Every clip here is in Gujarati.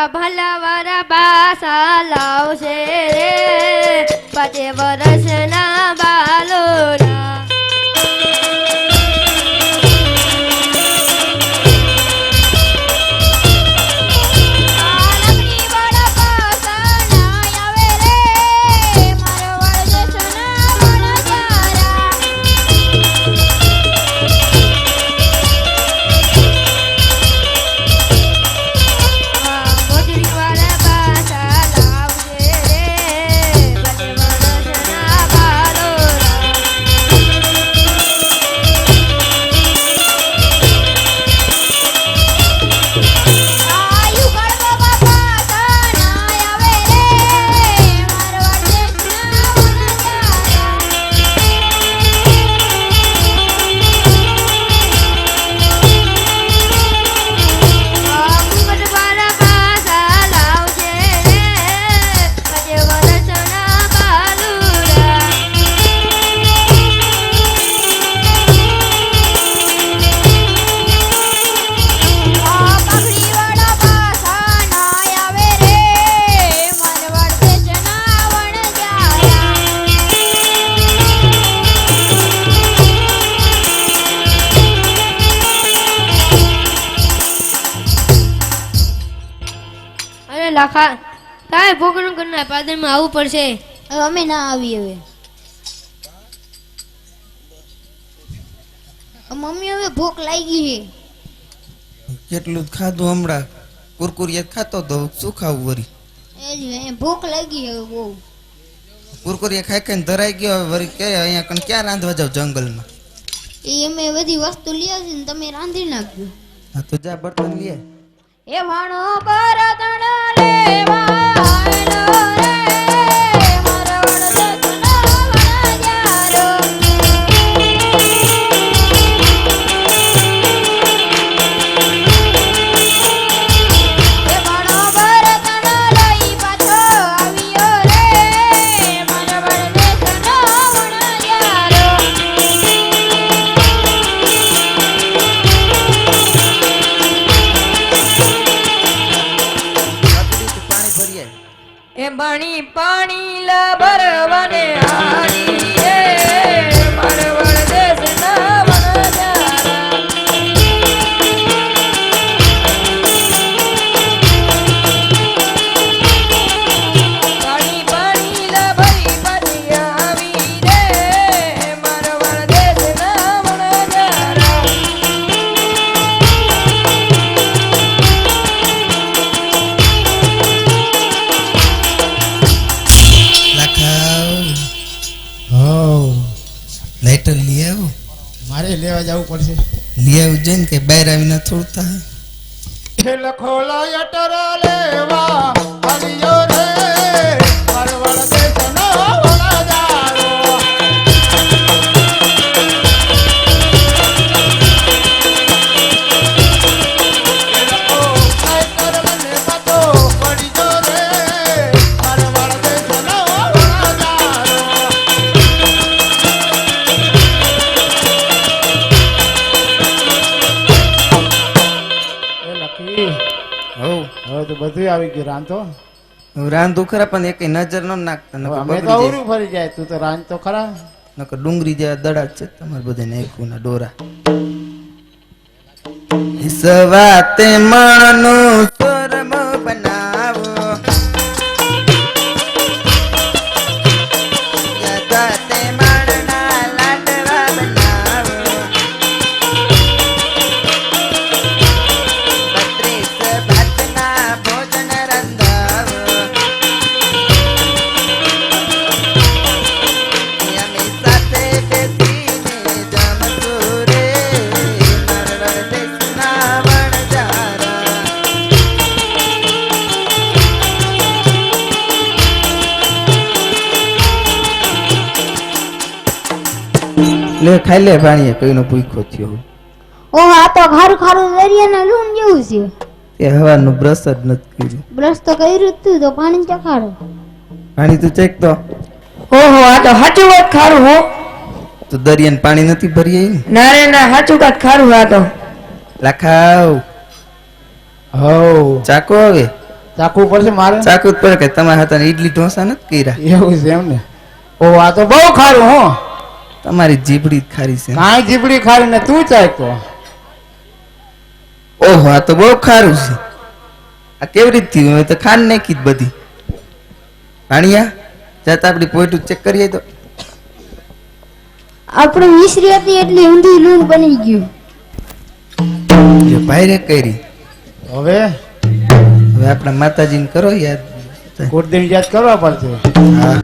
ભલવર બાસા લાવશે રે 5 વર્ષના બાલોડા લાખા તાય ભોગણું કરના પાદરમાં આવવું પડશે અમે ના આવી હવે મમ્મી હવે ભૂખ લાગી છે કેટલું ખાધું હમણાં કુરકુરિયા ખાતો તો શું ખાવું વરી એ ભૂખ લાગી હવે બહુ કુરકુરિયા ખાઈ ખાઈને ધરાઈ ગયો હવે વરી કે અહીંયા કણ ક્યાં રાંધવા જાવ જંગલમાં એ અમે બધી વસ્તુ લઈ આવશે ને તમે રાંધી નાખજો હા તો જા બર્તન લે એ ભાણો બરતણ લેવા આયલો રે મારા વડદતના વણજારો એ ભાણો બરતણ લઈ પાછો આવ્યો રે મારા વડદતના વણજારો એ બણી પાણી લબરવને હારી એ પરવળ દેશના વનજારા પાણી પાણી લભરી પછી આવી રે પરવળ દેશના વનજારા લાઇટર લઈ આવો મારે લેવા જવું પડશે લઈ આવું જોઈએ ને કે બહાર આવીને થોડું થાય લખો લાયટર લેવા આવ્યો રે પરવળ દેશનો વણજારો લાયટર મને પતો પડી જો રે પરવળ દેશનો વણજારો હવે તો બધું આવી ગયું રાંધો રાંધું ખરા પણ એક નજર ન નાખતા અમે તો અવરું ફરી જાય તું તો રાંધ તો ખરા નકર ડુંગળી જેવા દડા જ છે તમારે બધા નાખ્યું ના ડોરા સવાતે માનું સોરમ બનાવો યદાતે માણના લાડવા બનાવો 32 ભાતના ભોજન રંધાવો અમે સાથે બેસીને જમશું રે મારવાડ દેશના વણજારા લે ખાઈ લે ભાણીએ કઈનો ભૂખો થયો ઓ આ તો ખારું ખારું દરિયાના લૂણ જેવું છે તે હવાનું બ્રશ જ નથી કર્યું બ્રશ તો કર્યું જ તું તો પાણી ચખાડો પાણી તું ચેક તો ઓહો આ તો સાચું વાત ખારું હો તો દરિયાને પાણી નથી ભરી આવી ને ના રે ના સાચું વાત ખારું આ તો લાખાવ હવ ચાકો હવે ચાખવું પડશે મારે ચાકુ જ પડે કે તમારા હાથે ઈડલી ઢોસા નથી કર્યા એવું છે એમ ને ઓ આ તો બહુ ખારું હો તમારી જીભડી જ ખારી છે કાંઈ જીબડી ખારી ને તું ચાખ તો ઓહો આ તો બહુ ખારું છે આ કેવી રીત થયું હવે તો ખાંડ નાખી જ બધી ભાણિયા જાત આપડી પોઈટું ચેક કરીએ તો આપણે મિશ્રી હતી એટલે ઊંધી લૂણ બની ગયું. એ ભાઈરે કરી હવે હવે આપણા માતાજીને કરો યાદ કુળદેવી યાદ કરવા પડશે હા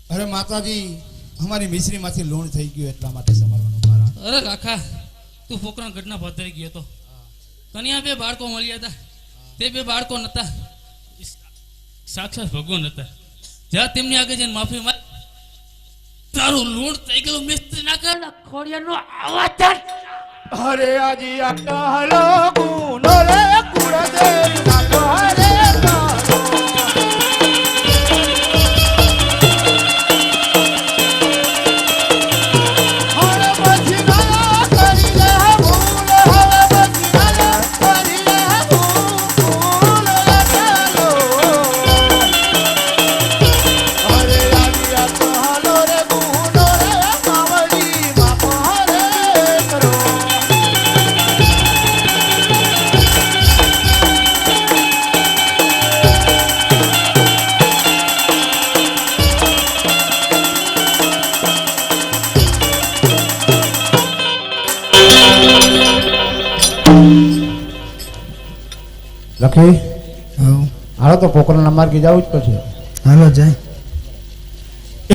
અરે માતાજી અમારી મિશ્રીમાંથી લોન થઈ ગયું એટલા માટે સમારવાનું કારણ. અરે કાકા તું ફોકરા ઘટના પધારી ગયો તો કન્યા બે બાળકો મળ્યા હતા તે બે બાળકો નતા સાક્ષાત ભગવાન હતા જ્યાં તેમની આગળ જઈને માફી માંગ તારું લોન થઈ ગયું મિસ્ત્રી ના કર ખોડિયાનો આવાજ અરે આજી આટલો ગુનો રે કુળદેવી નાતો રે લખી હાલો તો પોકરણના માર્ગે જવું જ પડશે. હાલો જાય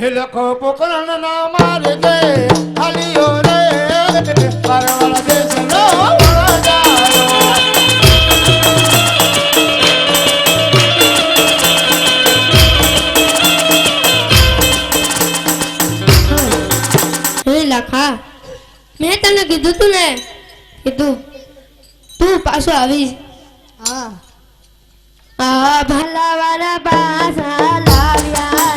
એ લખો પોકરણના માર્ગે હાલિયો રે પારવાળા દેશનો વડાજારો. હે લાખા મેં તને કીધું તું ને કીધું તું પાછો આવીશ. હા આ ભલા વાળા પાછા લાવ્યા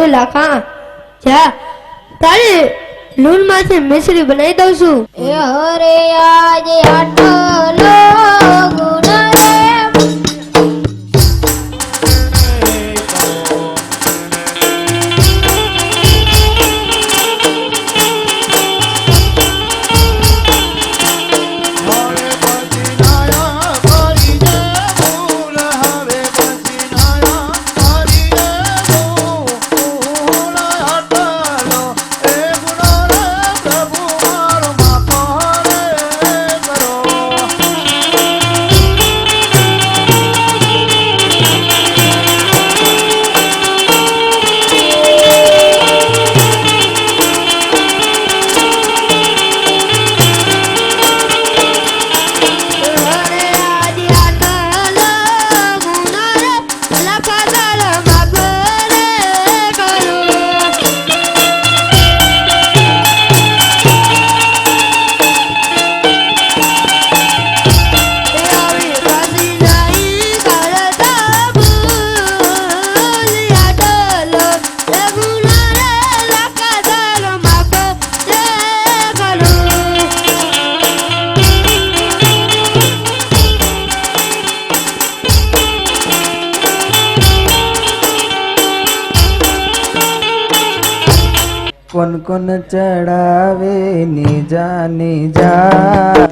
જોયું લાખા. જા તારે લૂણ માંથી મિશ્રી બનાવી દઉં છું. એ હરે આજે આટલો ગુણ રે કોન કોન ચડાવે નિજા નિજા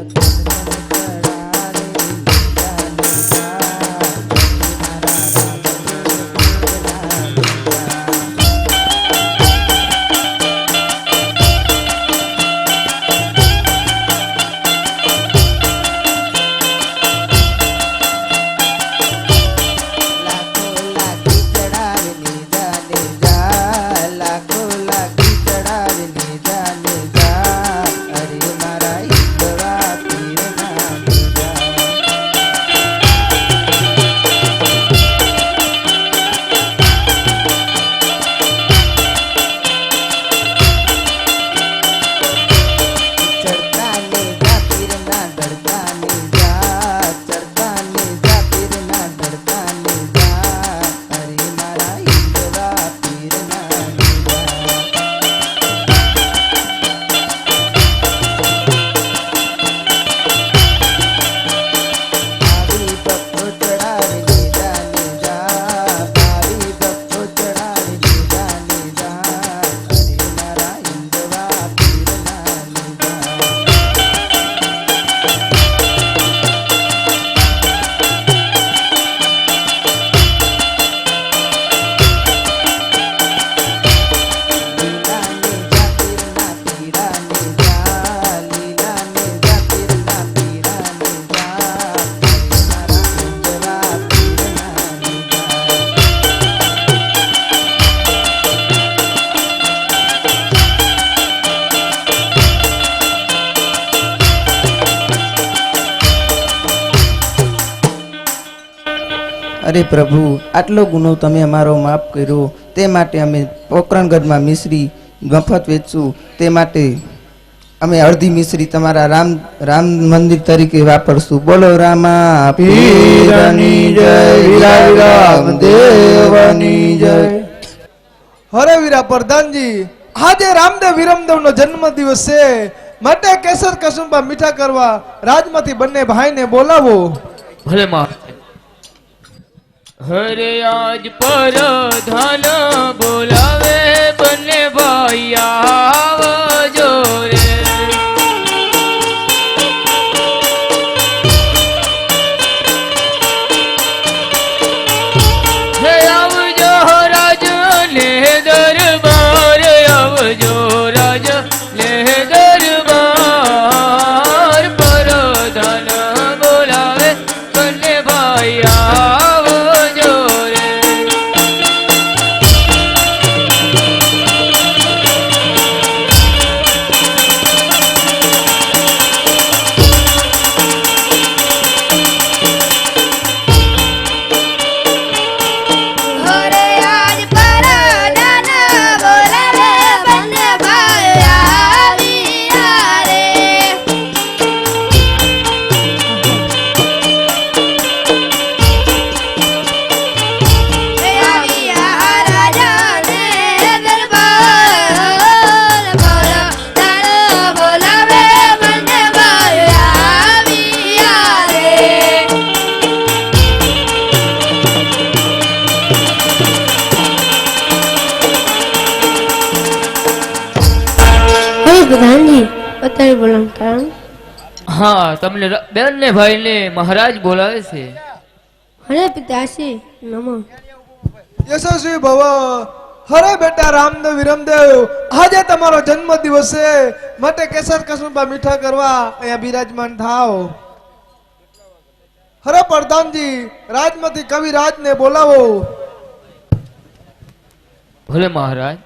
અરે પ્રભુ, આટલો ગુનો તમે અમારો માફ કર્યો તે માટે અમે પોકરણગઢમાં મિશ્રી મફત વેચશું. તે માટે અમે અડધી મિશ્રી તમારા રામ મંદિર તરીકે વાપરશું. બોલો રામા પીરની જય, રામદેવની જય. હરે વીરા પ્રધાનજી, આજે રામદેવ વિરમદેવ નો જન્મ દિવસ છે માટે કેસર કસુંબા મીઠા કરવા રાજમાંથી બંને ભાઈને બોલાવો. ભલે માં. હરે આજ પર ધન બોલાવે બંને ભાઈ આવજો રે. હે આવજો રાજ ને દરબાર, આવજો રાજ ને દરબાર, પર ધન બોલાવે બંને ભાઈ આવજો રે. અત્યારે બોલવાનું કારણ હા તમને બેન ને ભાઈ ને મહારાજ બોલાવે છે. હરે પિતાશ્રી નમો. યશસ્વી ભવ. હરે બેટા રામદેવ વિરમદેવ, આજે તમારો જન્મ દિવસ છે, માટે કેસર કસુંબા મીઠા કરવા અહીંયા બિરાજમાન થાવ. હરે પ્રધાનજી, રાજમાંથી કવિરાજને બોલાવો. ભલે મહારાજ.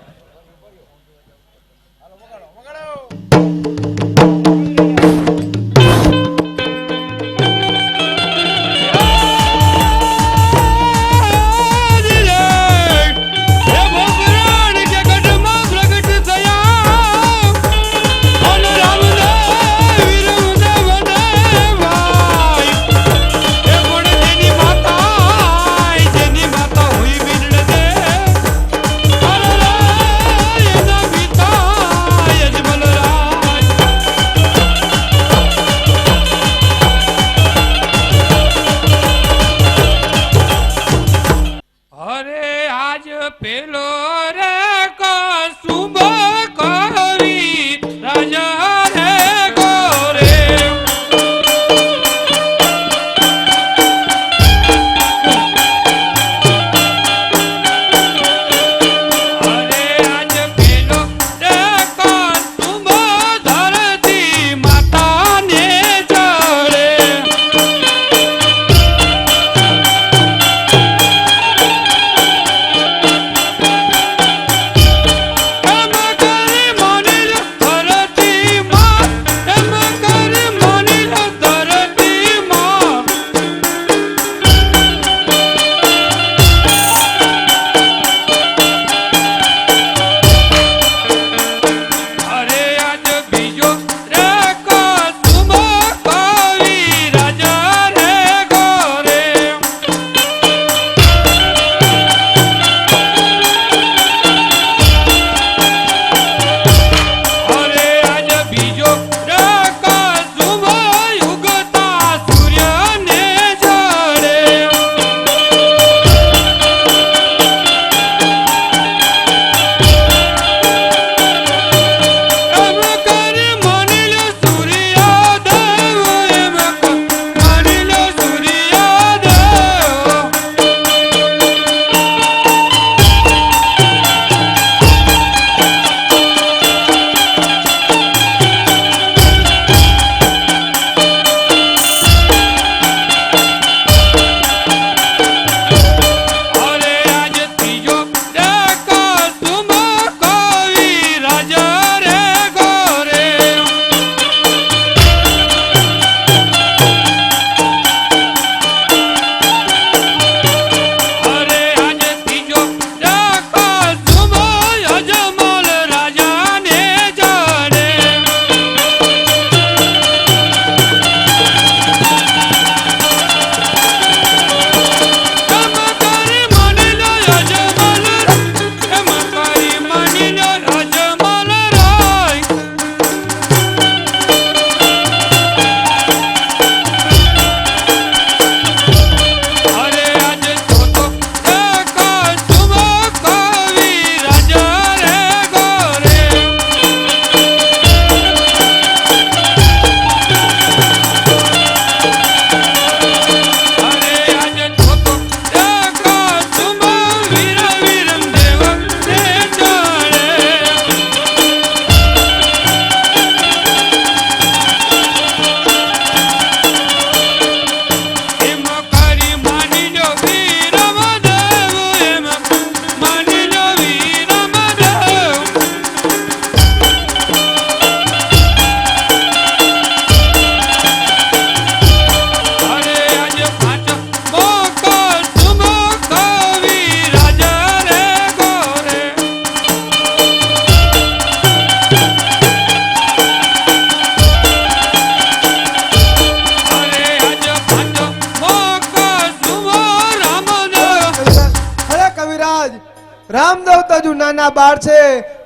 રામદેવ તજુ નાના બાળ છે,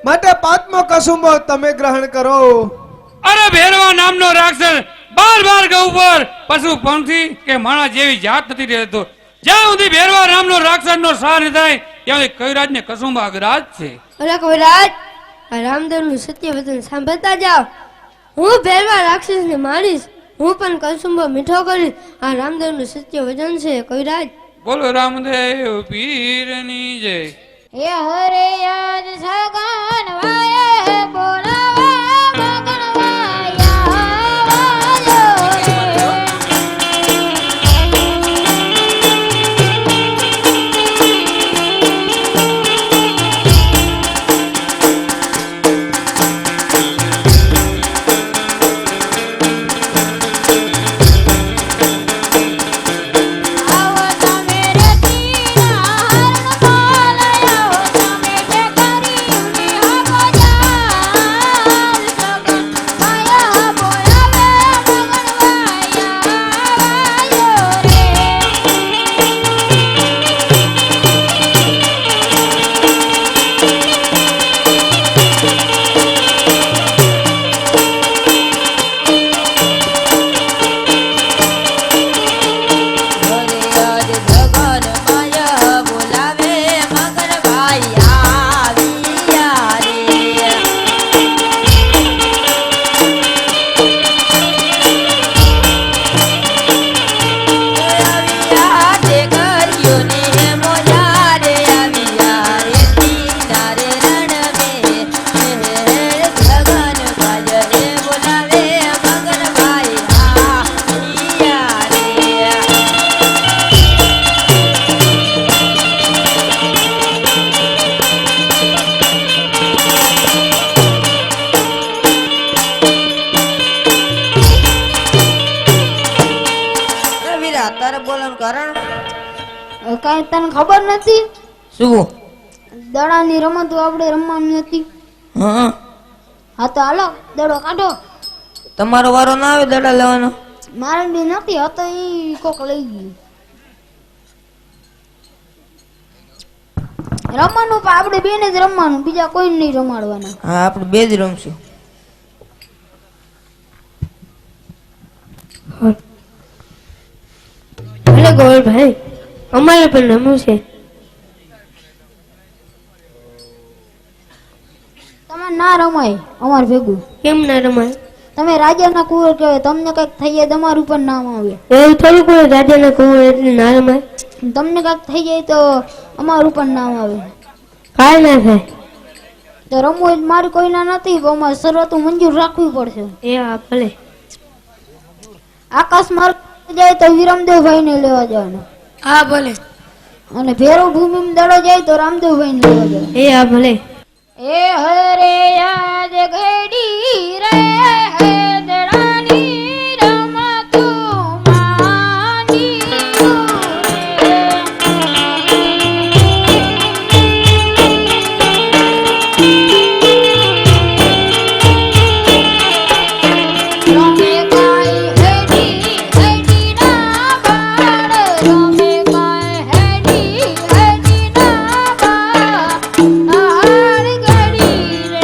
માટે પાંચમો કસુંબો તમે ગ્રહણ કરો. અરે ભેરવા નામનો રાક્ષસ બાર બાર ગૌ પર પશુ પંખી કે માણસ જેવી જાત નથી રહેતો. જ્યાં સુધી ભેરવા નામનો રાક્ષસનો સાર ન થાય ત્યાં સુધી કવિરાજને કસુંબા અગ્રાજ છે. અરે કવિરાજ, આ રામદેવનું સત્ય વચન સાંભળતા જાઓ. હું ભેરવા રાક્ષસને મારીશ. હું પણ કસુંબો મીઠો કરીશ. આ રામદેવનું સત્ય વચન છે કવિરાજ. બોલો રામદેવ પીરની જય. હે હરે યાદ સગન વાય બોલાવા મગન કાંઈ તને ખબર નથી? શું? દડાની રમત આપણે રમવાની હતી. હા હા તો હાલો દડો કાઢો. તમારો વારો ના આવે દડા લેવાનો? મારે બી નથી હતો, ઈ કોક લઈ ગયું. રમવાનું પણ આપણે બેને જ રમવાનું, બીજા કોઈ નહીં રમાડવાના. હા આપણે બે જ રમશું. ભલે ગોળભાઈ, અમારે પણ રમવું છે. તમે ના રમાય અમાર ભેગું. કેમ ના રમાય? તમે રાજાના કુંવર કહેવાય, તમને કઈક થઈ જાય તમારું પણ નામ આવે. એવું થોડું કોઈ રાજાના કુંવર એટલે ના રમાય. તમને કઈક થઈ જાય તો અમારું પણ નામ આવે. કાંઈ ના થાય. તો રમવું જ મારી કોઈના નથી, પણ અમારે શરતો મંજૂર રાખવી પડશે. એ હા ભલે. આકાશ માર્ગ જાય તો વિરમદેવભાઈ ને લેવા જવાનું. હા ભલે. અને ભેરવ ભૂમિ દડો જાય તો રામદેવભાઈ ને લેવા જવાનું. એ હા ભલે. એ હરે યાદ ઘડી રે દડાની રમતું માની રમે કાઈ હેડી હેડી ના બાળ, રમે કાઈ હેડી હેડી ના બાળ. હાર ઘડી રે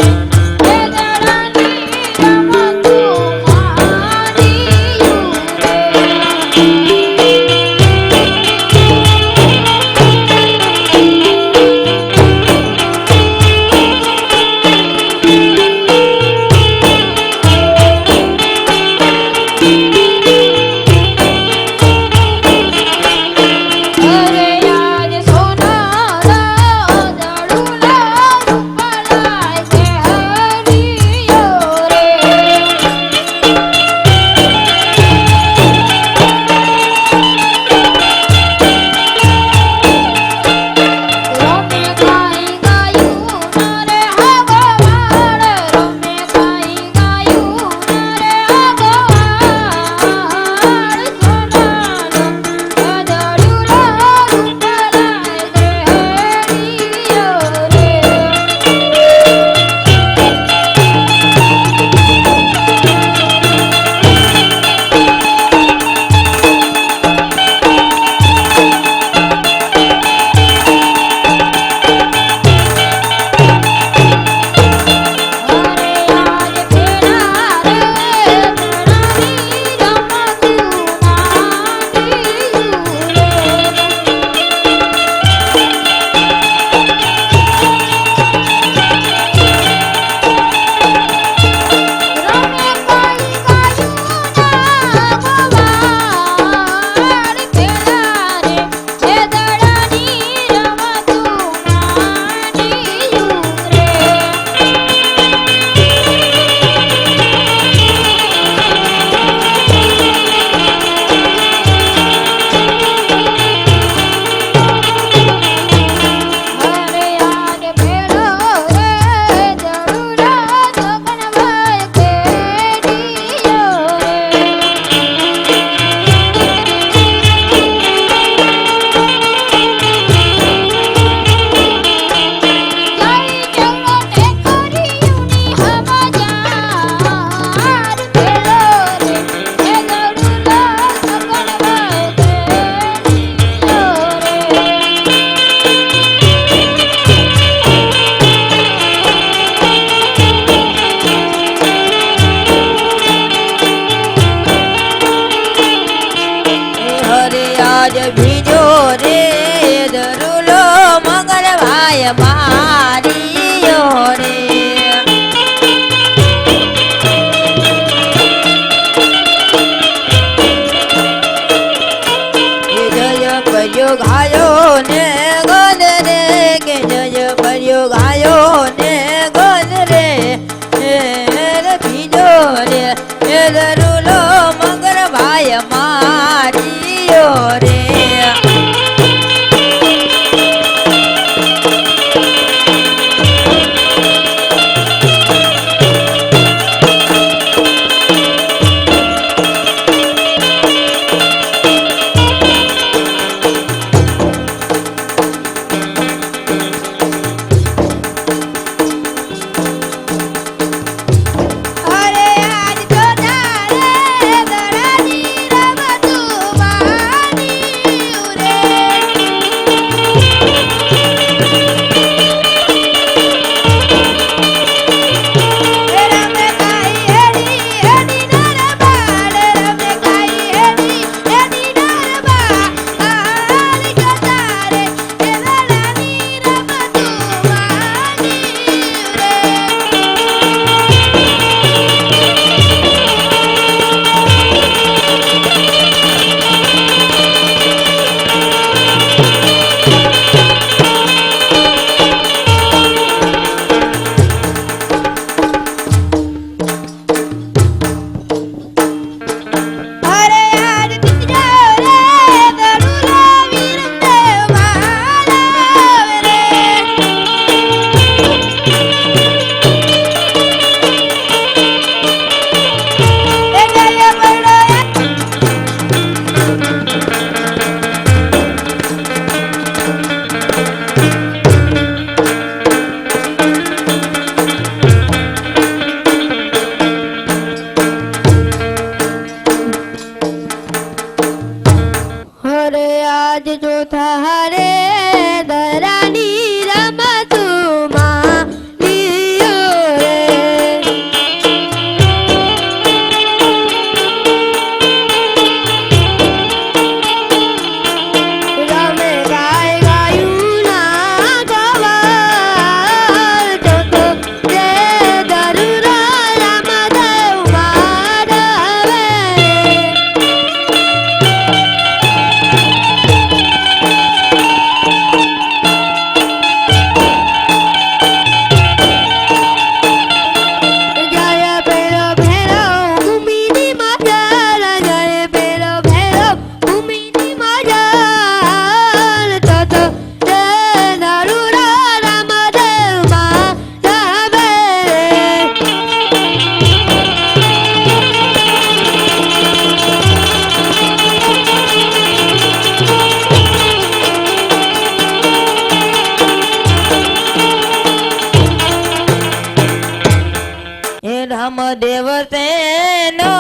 રામદેવ તેનો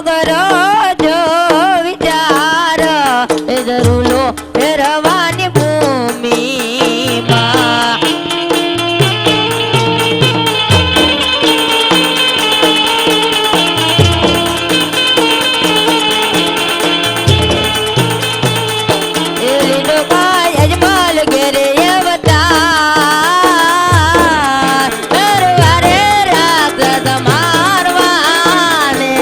ગરો જો વિચાર એ જરૂલો ફેરવાની ભૂમિમાં એ લીલો ભાઈ અજમલ ઘેરે અવતાર પરવારે રાક્ષસ મારવાને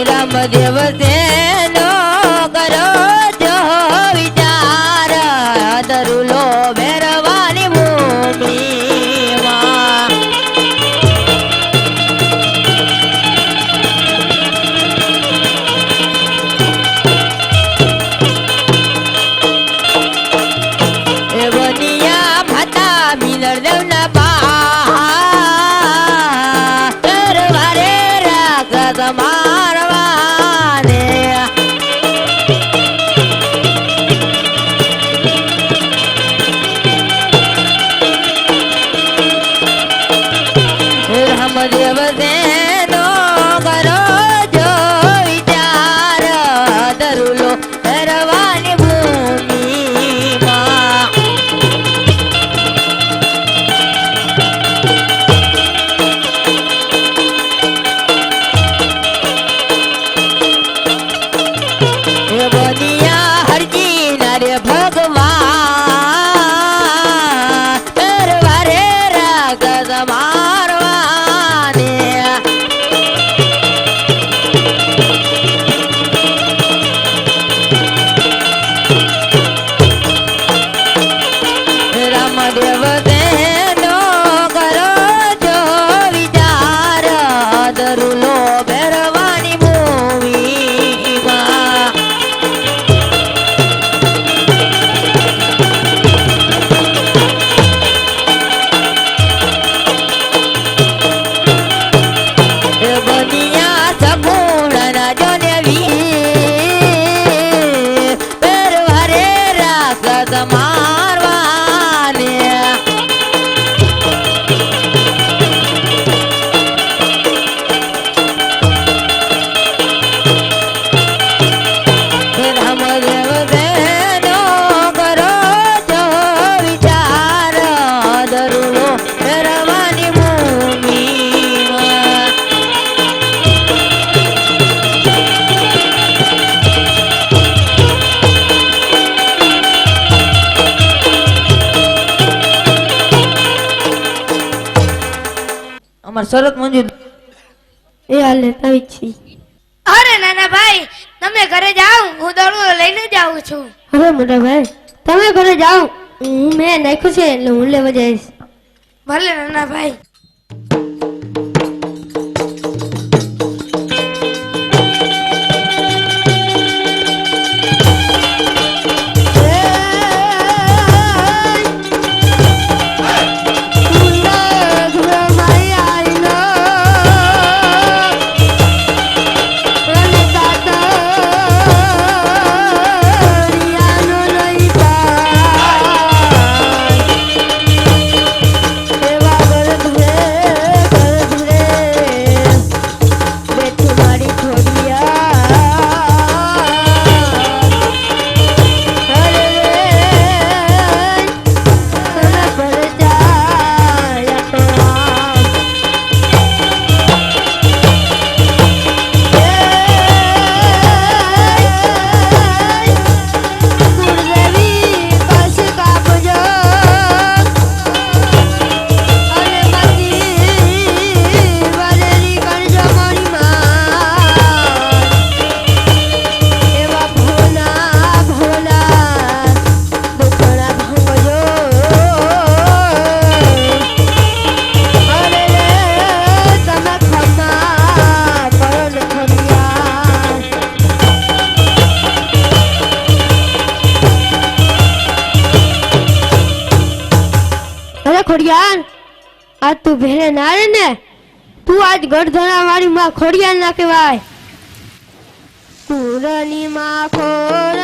રામદેવ તેનો કરો જો વિચાર દરુલો ભેરવાની ભૂમિમાં એ બનિયા માતા મિલર દેવના પા પરવારે રાક્ષસ મારવાને રામદેવ તેનો કરો જો વિચાર દરુલો ફેરવાની ભૂમિમાં એ બનિયા હરજી નારે ભગવાન પરવારે રાક્ષસ મારવાને રામદેવ તેનો કરો જો વિચાર દરુલો ભેરવાની ભૂમિમાં એ બનિયા સગુણના જનવી પરવારે રાક્ષસ મારવાને રામદેવ તેનો કરો જો વિચાર દરુલો ફેરવાની ભૂમિમાં અમાર શરત મંજૂર એ હાલે તાવી છી અરે નાના ભાઈ તમે ઘરે જાઓ હું દડું લઈને જ આવું છું હવે મોટા ભાઈ તમે ઘરે જાઓ મેં નાખ્યું છે એટલે હું લેવા જઈશ ભલે નાના ભાઈ ખોડિયાર આજ તું ભેરે ના રે ને તું આજ ગઢધરા વાળી માં ખોડિયાર ના કહેવાય કુરની માં ખોડિયાર